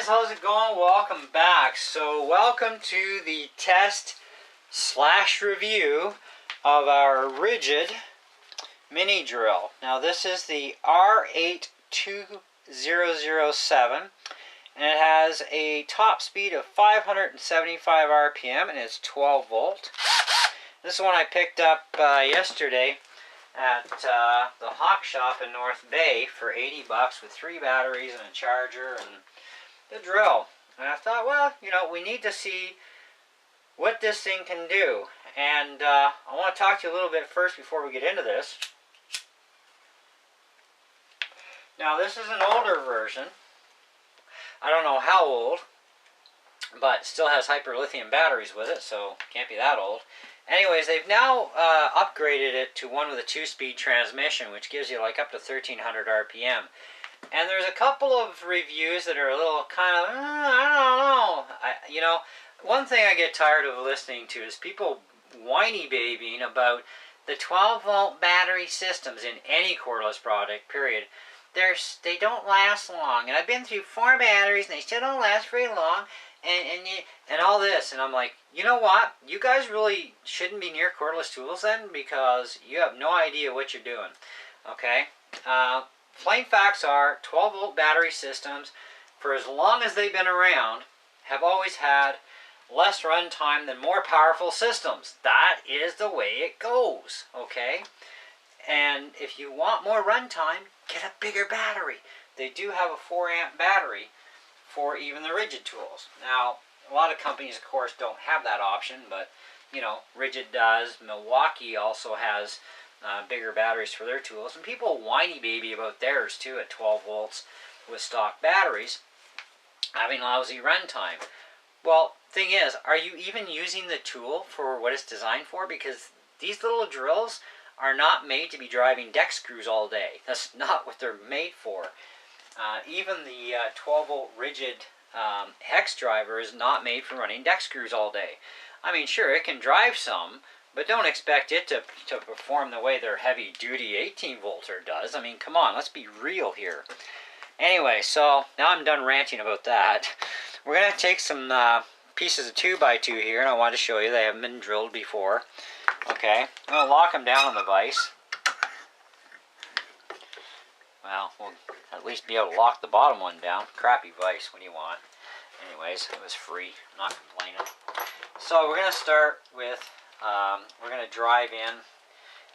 guys, how's it going? Welcome back. So welcome to the test / review of our Ridgid mini drill. Now this is the R82007 and it has a top speed of 575 RPM and it's 12 volt. This is one I picked up yesterday at the Hawk Shop in North Bay for 80 bucks with 3 batteries and a charger and the drill. And I thought, well, you know, we need to see what this thing can do. And I want to talk to you a little bit first before we get into this. Now, this is an older version. I don't know how old, but it still has hyper-lithium batteries with it, so can't be that old. Anyways, they've now upgraded it to one with a 2-speed transmission, which gives you like up to 1300 RPM. And there's a couple of reviews that are a little kind of, I don't know. You know, one thing I get tired of listening to is people whiny babying about the 12-volt battery systems in any cordless product, period. They don't last long. And I've been through 4 batteries and they still don't last very long. And all this, and I'm like, you know what? You guys really shouldn't be near cordless tools then, because you have no idea what you're doing. Okay? Plain facts are 12-volt battery systems, for as long as they've been around, have always had less run time than more powerful systems. That is the way it goes. Okay? And if you want more run time, get a bigger battery. They do have a 4-amp battery for even the Ridgid tools. Now, a lot of companies, of course, don't have that option, but, you know, Ridgid does. Milwaukee also has bigger batteries for their tools, and people whiny baby about theirs, too, at 12 volts with stock batteries, having lousy run time. Well, thing is, are you even using the tool for what it's designed for? Because these little drills are not made to be driving deck screws all day. That's not what they're made for. Even the 12-volt Ridgid hex driver is not made for running deck screws all day. I mean, sure, it can drive some, but don't expect it to perform the way their heavy-duty 18-volter does. I mean, come on, let's be real here. Anyway, so now I'm done ranting about that. We're going to take some pieces of 2x2 here, and I want to show you they haven't been drilled before. Okay, I'm going to lock them down on the vise. Well, we'll at least be able to lock the bottom one down. Crappy vise, what do you want? Anyways, it was free, I'm not complaining. So we're going to start with, we're going to drive in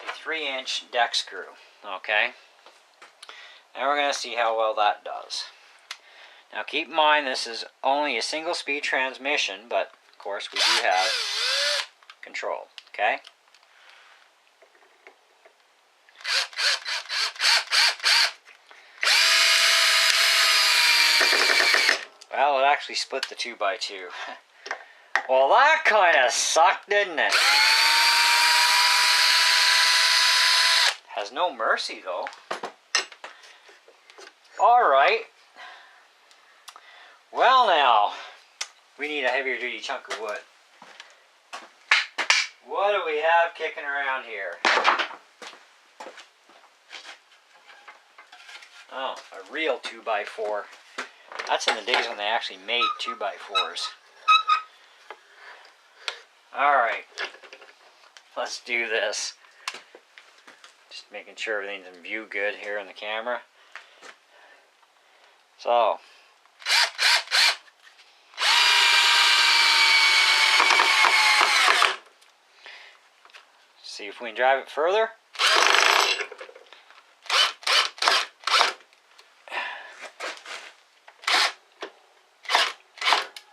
a 3-inch deck screw, okay? And we're going to see how well that does. Now keep in mind this is only a single-speed transmission, but of course we do have control, okay? Well, it actually split the 2x2. Well, that kind of sucked, didn't it? Has no mercy, though. Alright. Well, now, we need a heavier duty chunk of wood. What do we have kicking around here? Oh, a real 2x4. That's in the days when they actually made 2x4s. Alright, let's do this. Just making sure everything's in view good here in the camera. So, see if we can drive it further.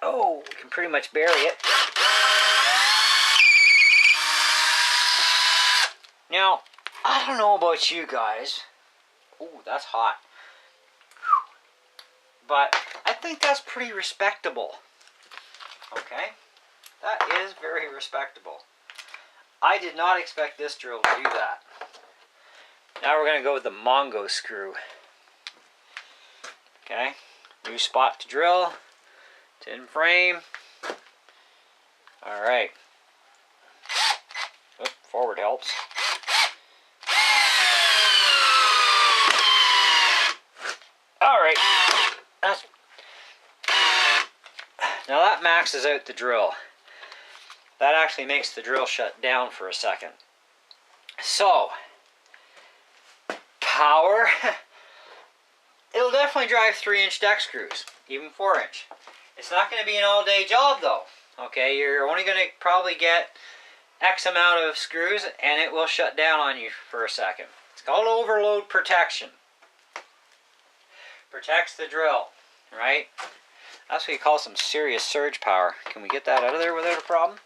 Oh, we can pretty much bury it. Now, I don't know about you guys. Ooh, that's hot. But I think that's pretty respectable. Okay? That is very respectable. I did not expect this drill to do that. Now we're going to go with the Mongo screw. Okay? New spot to drill. Tin frame. Alright. Oop, forward helps. Alright. maxes out the drill. That actually makes the drill shut down for a second. So, power, it'll definitely drive 3-inch deck screws, even 4-inch. It's not going to be an all-day job though. Okay, you're only going to probably get X amount of screws and it will shut down on you for a second. It's called overload protection. Protects the drill, right? That's what you call some serious surge power. Can we get that out of there without a problem?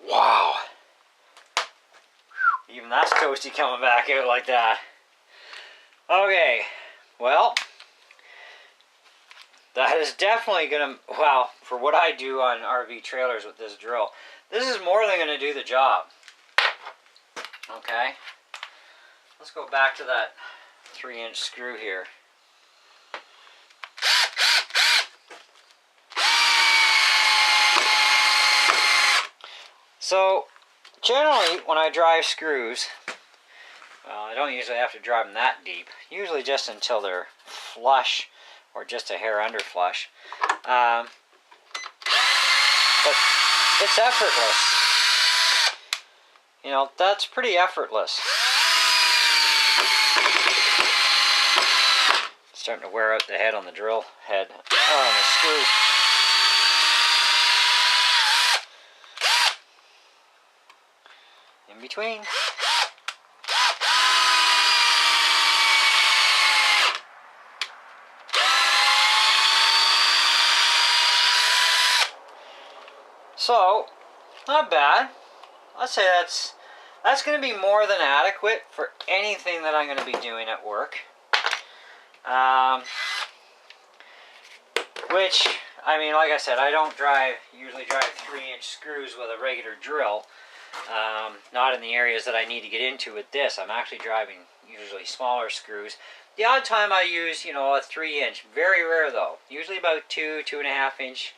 Wow. Even that's toasty coming back out like that. Okay, well, that is definitely going to, well, for what I do on RV trailers with this drill, this is more than going to do the job. Okay, let's go back to that 3-inch screw here. So, generally, when I drive screws, well, I don't usually have to drive them that deep. Usually just until they're flush or just a hair under flush. But it's effortless. You know, that's pretty effortless. It's starting to wear out the head on the drill head. Oh, and the screws. In between. So, not bad. I'd say that's going to be more than adequate for anything that I'm going to be doing at work. Which, I mean, like I said, I don't usually drive 3-inch screws with a regular drill. Not in the areas that I need to get into with this. I'm actually driving usually smaller screws. The odd time I use, you know, a 3-inch. Very rare though. Usually about 2.5 inch.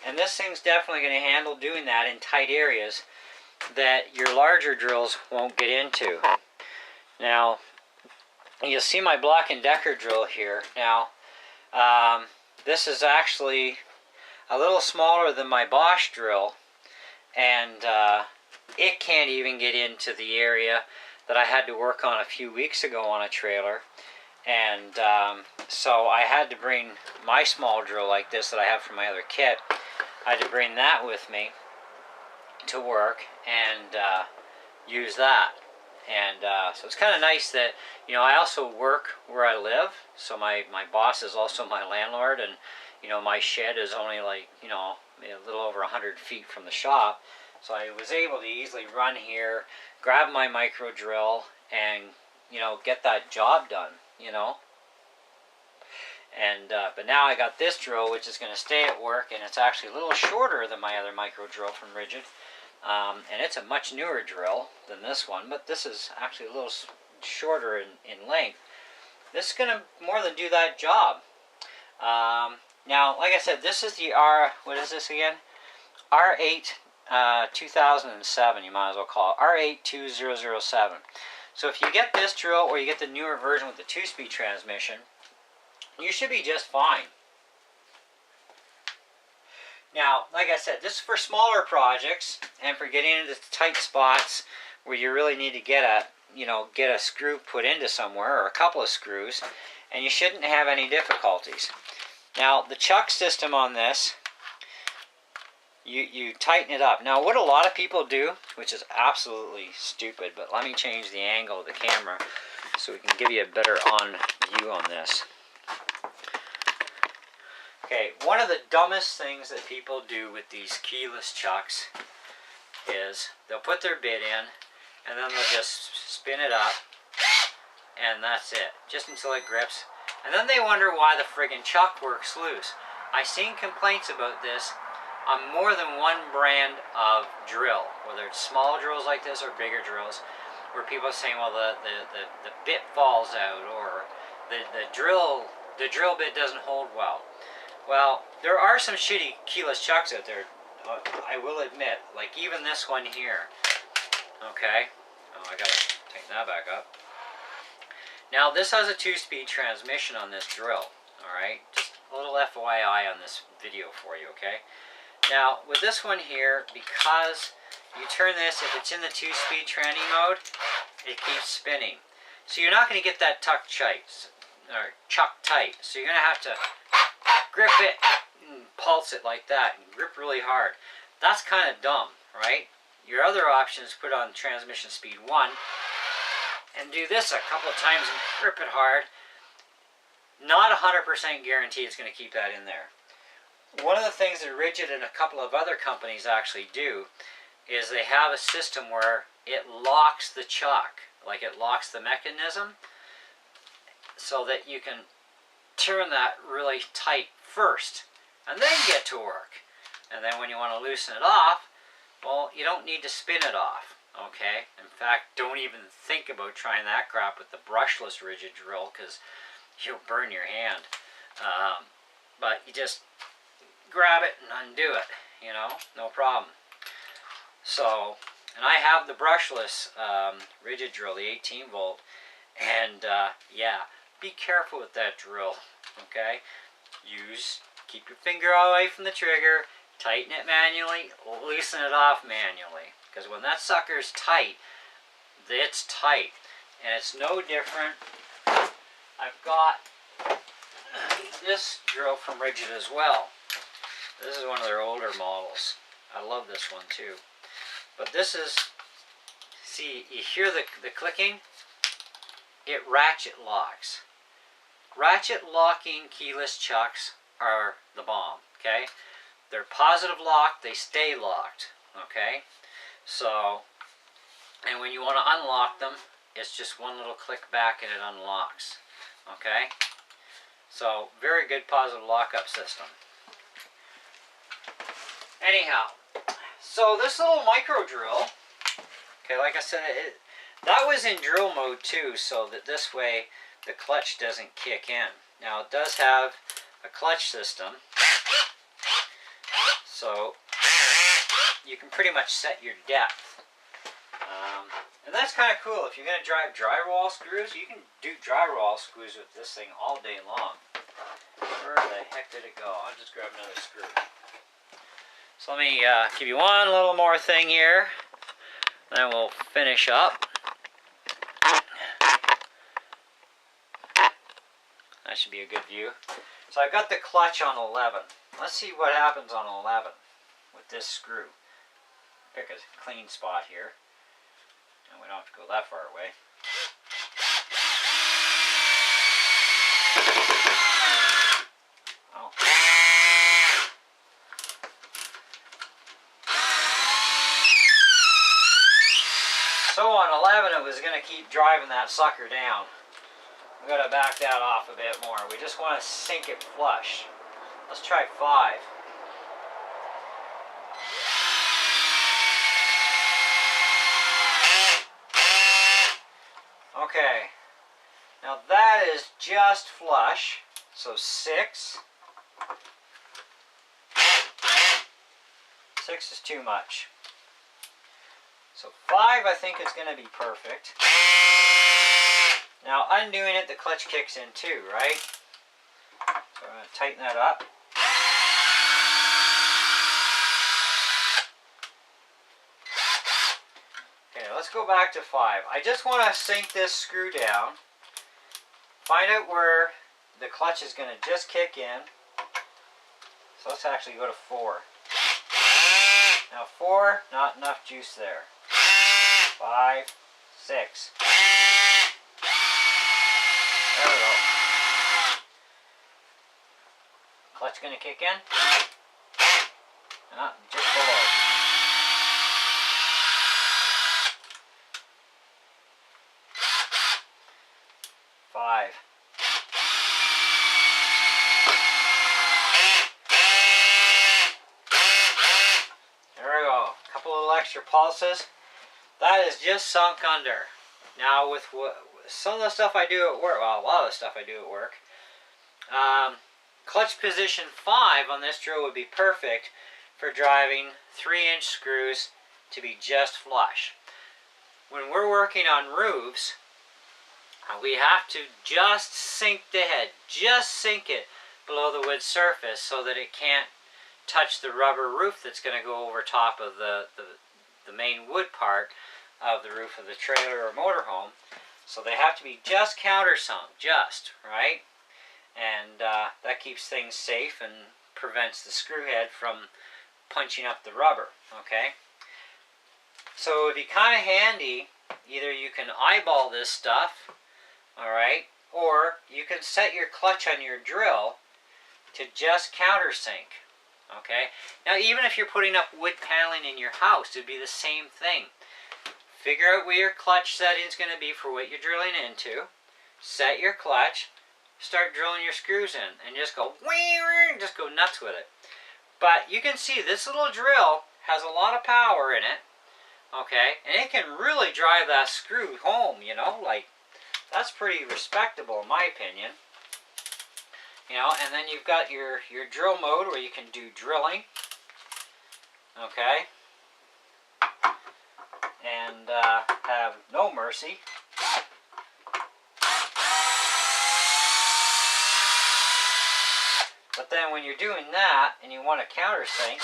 And this thing's definitely going to handle doing that in tight areas that your larger drills won't get into. Now, you'll see my Black & Decker drill here. Now, this is actually a little smaller than my Bosch drill, and it can't even get into the area that I had to work on a few weeks ago on a trailer. And so I had to bring my small drill like this that I have from my other kit. I had to bring that with me to work and use that. And so it's kind of nice that, you know, I also work where I live. So my boss is also my landlord, and, you know, my shed is only like, you know, a little over 100 feet from the shop. So I was able to easily run here, grab my micro drill, and, you know, get that job done, you know. And but now I got this drill, which is going to stay at work, and it's actually a little shorter than my other micro drill from Ridgid. And it's a much newer drill than this one, but this is actually a little shorter in length. This is going to more than do that job. Now, like I said, this is the what is this again? R82007, you might as well call it. R82007. So if you get this drill, or you get the newer version with the 2-speed transmission, you should be just fine. Now, like I said, this is for smaller projects and for getting into tight spots where you really need to get a screw put into somewhere, or a couple of screws, and you shouldn't have any difficulties. Now, the chuck system on this, you tighten it up. Now, what a lot of people do, which is absolutely stupid, but let me change the angle of the camera so we can give you a better on view on this. Okay, one of the dumbest things that people do with these keyless chucks is they'll put their bit in, and then they'll just spin it up, and that's it, just until it grips. And then they wonder why the friggin' chuck works loose. I've seen complaints about this on more than one brand of drill, whether it's small drills like this or bigger drills, where people are saying, well, the bit falls out, or the drill bit doesn't hold well. Well, there are some shitty keyless chucks out there, I will admit, like even this one here. Okay, oh, I gotta tighten that back up. Now this has a 2-speed transmission on this drill. Alright, just a little FYI on this video for you, okay? Now with this one here, because you turn this, if it's in the 2-speed tranny mode, it keeps spinning. So you're not going to get that chuck tight. So you're going to have to grip it and pulse it like that and grip really hard. That's kind of dumb, right? Your other option is put on transmission speed 1 and do this a couple of times and grip it hard. Not 100% guarantee it's going to keep that in there. One of the things that Ridgid and a couple of other companies actually do is they have a system where it locks the chuck, like it locks the mechanism, so that you can turn that really tight first and then get to work. And then when you want to loosen it off, well, you don't need to spin it off, okay? In fact, don't even think about trying that crap with the brushless Ridgid drill, because you'll burn your hand. But you just grab it and undo it, you know, no problem. So, and I have the brushless Ridgid drill, the 18 volt, and yeah, be careful with that drill, okay? Keep your finger away from the trigger, tighten it manually, loosen it off manually, because when that sucker's tight, it's tight, and it's no different. I've got this drill from Ridgid as well. This is one of their older models. I love this one too. But this is, see, you hear the clicking? It ratchet locks. Ratchet locking keyless chucks are the bomb, okay? They're positive locked, they stay locked, okay? So, and when you want to unlock them, it's just one little click back and it unlocks, okay? So, very good positive lockup system. Anyhow, so this little micro drill, okay, like I said, that was in drill mode too, so that this way the clutch doesn't kick in. Now it does have a clutch system, so you can pretty much set your depth. And that's kind of cool. If you're going to drive drywall screws, you can do drywall screws with this thing all day long. Where the heck did it go? I'll just grab another screw. So let me give you one little more thing here, then we'll finish up. That should be a good view. So I've got the clutch on 11. Let's see what happens on 11 with this screw. Pick a clean spot here. And we don't have to go that far away. Oh. So on 11 it was going to keep driving that sucker down. We've got to back that off a bit more. We just want to sink it flush. Let's try 5. Okay, now that is just flush, so 6. 6 is too much. So 5 I think is going to be perfect. Now undoing it, the clutch kicks in too, right? So I'm going to tighten that up. Okay, let's go back to 5. I just want to sink this screw down. Find out where the clutch is going to just kick in. So let's actually go to 4. Now 4, not enough juice there. 5, 6. There we go. Clutch going to kick in. Just below. Five. There we go. A couple little extra pulses. That is just sunk under. Now with some of the stuff I do at work, well, a lot of the stuff I do at work, clutch position 5 on this drill would be perfect for driving 3-inch screws to be just flush. When we're working on roofs, we have to just sink the head, just sink it below the wood surface so that it can't touch the rubber roof that's going to go over top of the main wood part of the roof of the trailer or motorhome. So they have to be just countersunk, just, right? And that keeps things safe and prevents the screw head from punching up the rubber, okay? So it'd be kind of handy, either you can eyeball this stuff, all right, or you can set your clutch on your drill to just countersink, okay? Now, even if you're putting up wood paneling in your house, it'd be the same thing. Figure out where your clutch setting is going to be for what you're drilling into. Set your clutch, start drilling your screws in, and just go, just go nuts with it. But you can see this little drill has a lot of power in it, okay? And it can really drive that screw home, you know, like, that's pretty respectable in my opinion. You know, and then you've got your drill mode where you can do drilling, okay? And have no mercy. But then when you're doing that and you want to countersink,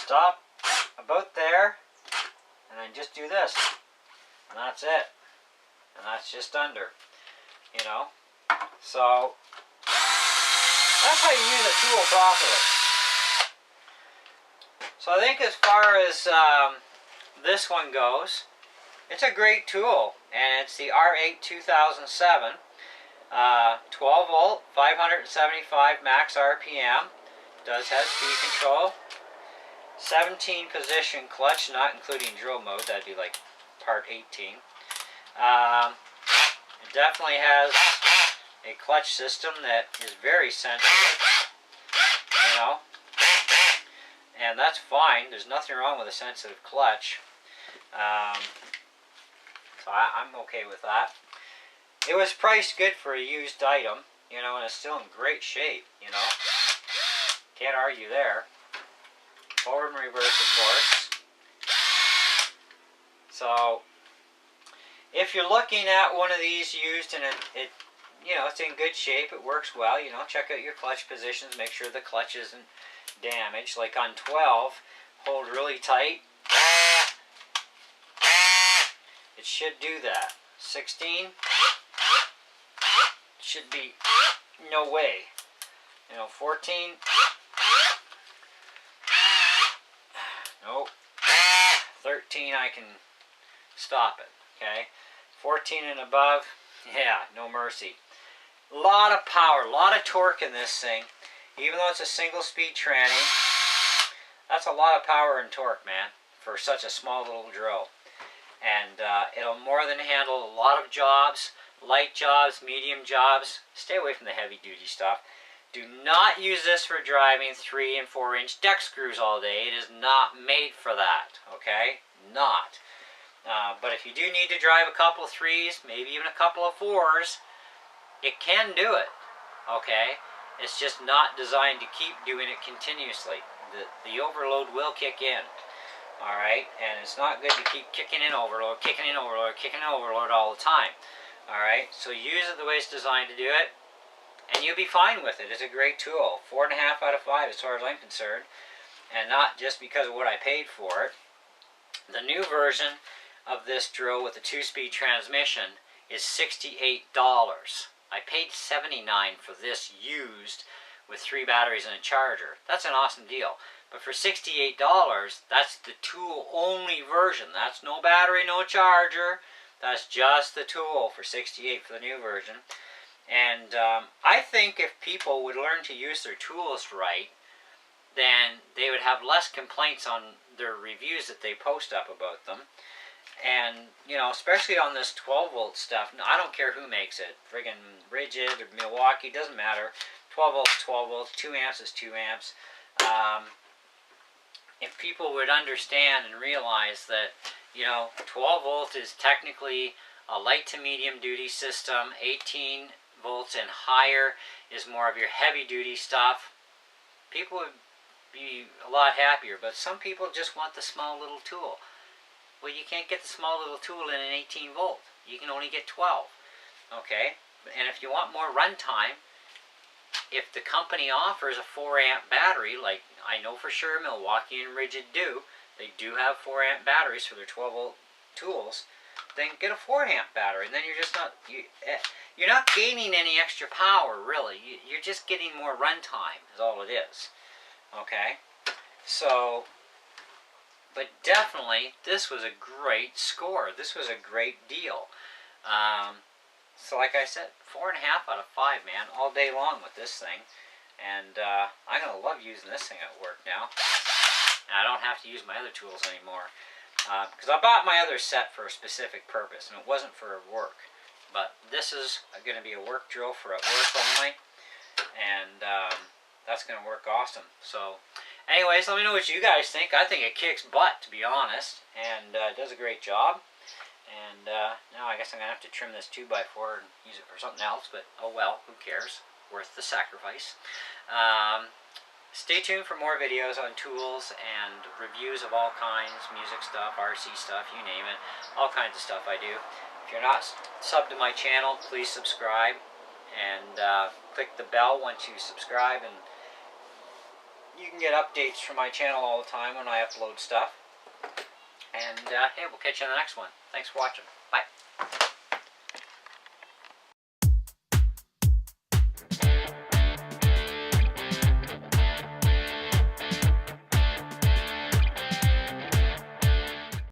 stop about there and then just do this. And that's it. And that's just under. You know? So that's how you use a tool properly. So I think as far as this one goes, it's a great tool, and it's the R82007, 12 volt, 575 max RPM, does have speed control, 17 position clutch, not including drill mode, that'd be like part 18. It definitely has a clutch system that is very sensitive, you know. And that's fine. There's nothing wrong with a sensitive clutch. So I'm okay with that. It was priced good for a used item, you know, and it's still in great shape, you know. Can't argue there. Forward and reverse, of course. So, if you're looking at one of these used and it you know, it's in good shape, it works well, you know, check out your clutch positions, make sure the clutch isn't damaged. Like on 12, hold really tight. It should do that. 16, should be no way. You know, 14, nope. 13, I can stop it, okay? 14 and above, yeah, no mercy. A lot of power, a lot of torque in this thing. Even though it's a single speed tranny, that's a lot of power and torque, man, for such a small little drill. And it'll more than handle a lot of jobs, light jobs, medium jobs. Stay away from the heavy duty stuff. Do not use this for driving 3 and 4 inch deck screws all day. It is not made for that, okay? Not. But if you do need to drive a couple of 3s, maybe even a couple of 4s, it can do it, okay? It's just not designed to keep doing it continuously. The overload will kick in, all right? And it's not good to keep kicking in overload, kicking in overload, kicking in overload all the time, all right? So use it the way it's designed to do it, and you'll be fine with it. It's a great tool. 4.5 out of 5 as far as I'm concerned, and not just because of what I paid for it. The new version of this drill with the 2-speed transmission is $68. I paid $79 for this used with 3 batteries and a charger. That's an awesome deal. But for $68, that's the tool only version. That's no battery, no charger. That's just the tool for $68 for the new version. And I think if people would learn to use their tools right, then they would have less complaints on their reviews that they post up about them. And, you know, especially on this 12 volt stuff, I don't care who makes it, friggin' Ridgid or Milwaukee, doesn't matter. 12 volts, 12 volts, 2 amps is 2 amps. If people would understand and realize that, you know, 12 volt is technically a light to medium duty system, 18 volts and higher is more of your heavy duty stuff, people would be a lot happier. But some people just want the small little tool. Well, you can't get the small little tool in an 18 volt. You can only get 12. Okay? And if you want more runtime, if the company offers a 4 amp battery, like I know for sure Milwaukee and Ridgid do, they do have 4 amp batteries for their 12 volt tools, then get a 4 amp battery. And then you're just not, you're not gaining any extra power, really. You're just getting more runtime, is all it is. Okay? So, but definitely, this was a great score. This was a great deal. So like I said, 4.5 out of 5, man, all day long with this thing. And I'm going to love using this thing at work now. And I don't have to use my other tools anymore. Because I bought my other set for a specific purpose, and it wasn't for work. But this is going to be a work drill for at work only. And that's going to work awesome. So, anyways, let me know what you guys think. I think it kicks butt, to be honest. And it does a great job. And now I guess I'm going to have to trim this 2x4 and use it for something else, but oh well, who cares? Worth the sacrifice. Stay tuned for more videos on tools and reviews of all kinds, music stuff, RC stuff, you name it. All kinds of stuff I do. If you're not subbed to my channel, please subscribe and click the bell once you subscribe, and you can get updates from my channel all the time when I upload stuff. And hey, we'll catch you on the next one. Thanks for watching. Bye.